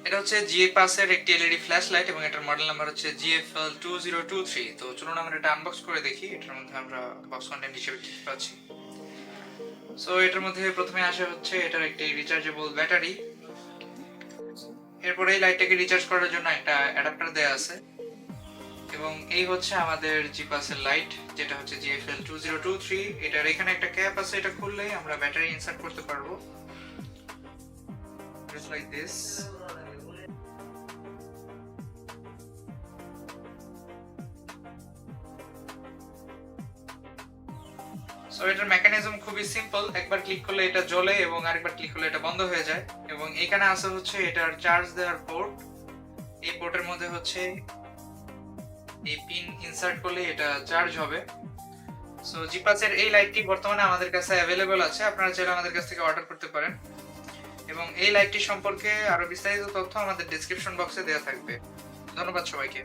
এটা হচ্ছে জিএ পাসের একটি এলইডি ফ্ল্যাশ লাইট এবং এটার মডেল নাম্বার হচ্ছে GFL2023। তো চলুন আমরা এটা আনবক্স করে দেখি। এটার মধ্যে আমরা বক্স কন্টেন্ট হিসেবে কি পাচ্ছি। সো এটার মধ্যে প্রথমে আসে হচ্ছে এটার একটি রিচার্জেবল ব্যাটারি। এরপর এই লাইটটাকে রিচার্জ করার জন্য একটা অ্যাডাপ্টার দেয়া আছে এবং এই হচ্ছে আমাদের জিপাসের লাইট, যেটা হচ্ছে GFL2023। এটার এখানে একটা ক্যাপ আছে, এটা খুললেই আমরা ব্যাটারি ইনসার্ট করতে পারবো just like this। সো এটার মেকানিজম খুবই সিম্পল, একবার ক্লিক করলে এটা জ্বলে এবং আরেকবার ক্লিক করলে এটা বন্ধ হয়ে যায়। এবং এখানে আছে হচ্ছে এটার চার্জ দেওয়ার পোর্ট। এই পোর্টের মধ্যে হচ্ছে এই পিন ইনসার্ট করলে এটা চার্জ হবে। সো জিপাসের এই লাইটটি বর্তমানে আমাদের কাছে অ্যাভেলেবল আছে, আপনারা চাইলে আমাদের কাছ থেকে অর্ডার করতে পারেন এবং এই লাইটটি সম্পর্কে আরো বিস্তারিত তথ্য আমাদের ডেসক্রিপশন বক্সে দেওয়া থাকবে। ধন্যবাদ সবাইকে।